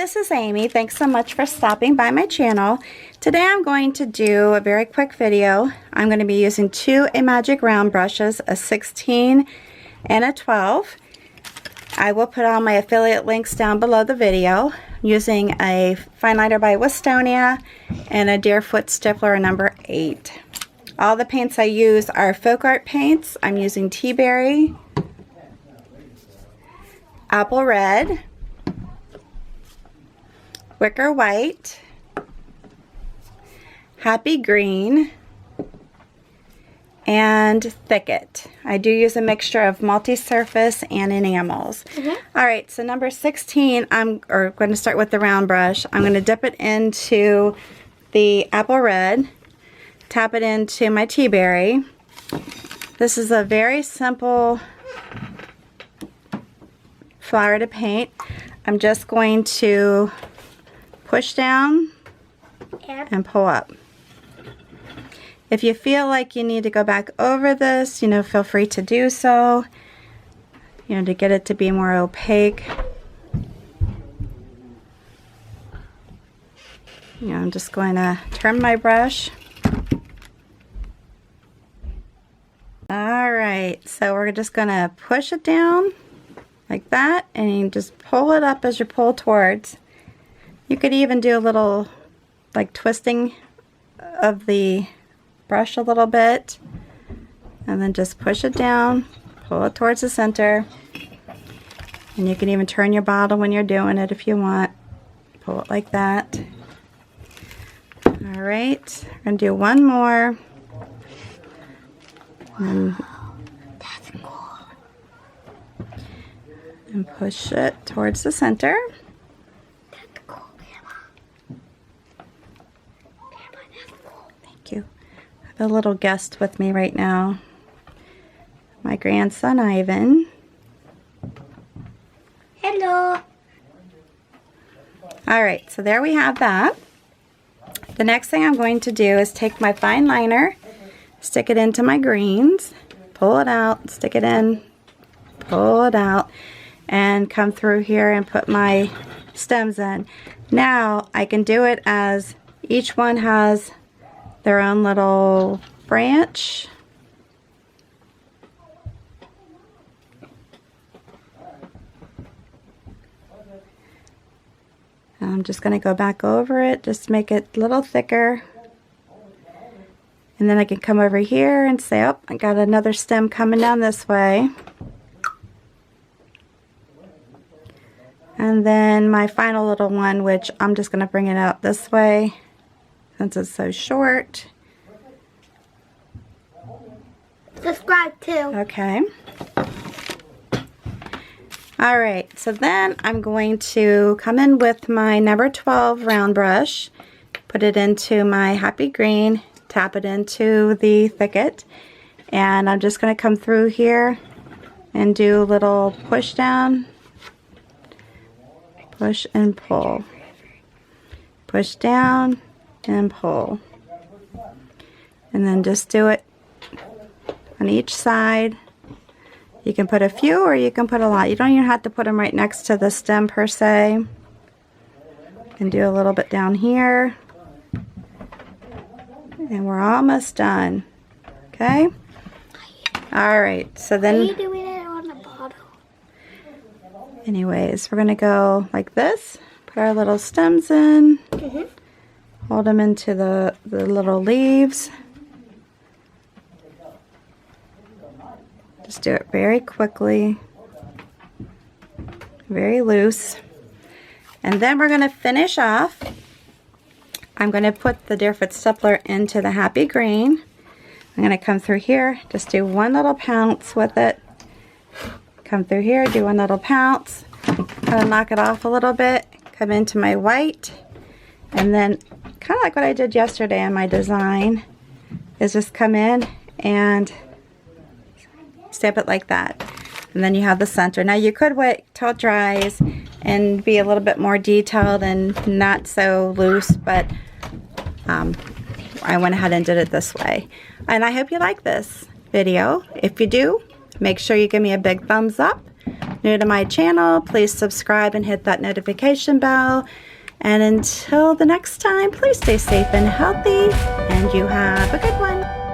this is Amy. Thanks so much for stopping by my channel. Today I'm going to do a very quick video. I'm going to be using two Amagic round brushes, a 16 and a 12. I will put all my affiliate links down below the video, using a fine liner by Wistonia and a Deerfoot Stippler number 8. All the paints I use are FolkArt paints. I'm using Tea Berry, Apple Red, Wicker White, Happy Green, and Thicket. I do use a mixture of multi-surface and enamels. Alright, so number 16, I'm going to start with the round brush. I'm going to dip it into the Apple Red, tap it into my Tea Berry. This is a very simple flower to paint. I'm just going to push down and pull up. If you feel like you need to go back over this, feel free to do so, to get it to be more opaque. I'm just going to turn my brush. Alright, so we're just going to push it down like that, and you just pull it up as you pull towards. You could even do a little like twisting of the brush a little bit, and then just push it down, pull it towards the center, and you can even turn your bottle when you're doing it if you want. Pull it like that. Alright, we're going to do one more. That's cool. And push it towards the center. That's cool, Grandma. Grandma, that's cool. Thank you. I have a little guest with me right now. My grandson, Ivan. Hello. Alright, so there we have that. The next thing I'm going to do is take my fine liner, stick it into my greens, pull it out, stick it in, pull it out, and come through here and put my stems in. Now I can do it as each one has their own little branch. I'm just going to go back over it, just make it a little thicker. And then I can come over here and say, oh, I got another stem coming down this way. And then my final little one, which I'm just going to bring it out this way since it's so short. Subscribe too. Okay. Alright, so then I'm going to come in with my number 12 round brush, put it into my Happy Green, tap it into the Thicket, and I'm just going to come through here and do a little push down, push and pull, push down and pull, and then just do it on each side. You can put a few or you can put a lot. You don't even have to put them right next to the stem per se. You can do a little bit down here. And we're almost done. Okay? Alright, so then... Are you doing it on the bottle? Anyways, we're going to go like this. Put our little stems in. Hold them into the little leaves. Just do it very quickly, very loose. And then we're going to finish off. I'm going to put the Deerfoot Stippler into the Happy Green. I'm going to come through here, just do one little pounce with it. Come through here, do one little pounce, kind of knock it off a little bit, come into my white, and then kind of like what I did yesterday in my design, is just come in and stamp it like that, and then you have the center. Now you could wait till it dries and be a little bit more detailed and not so loose, but I went ahead and did it this way. And I hope you like this video. If you do, make sure you give me a big thumbs up. new to my channel, please subscribe and hit that notification bell. And until the next time, please stay safe and healthy, and you have a good one.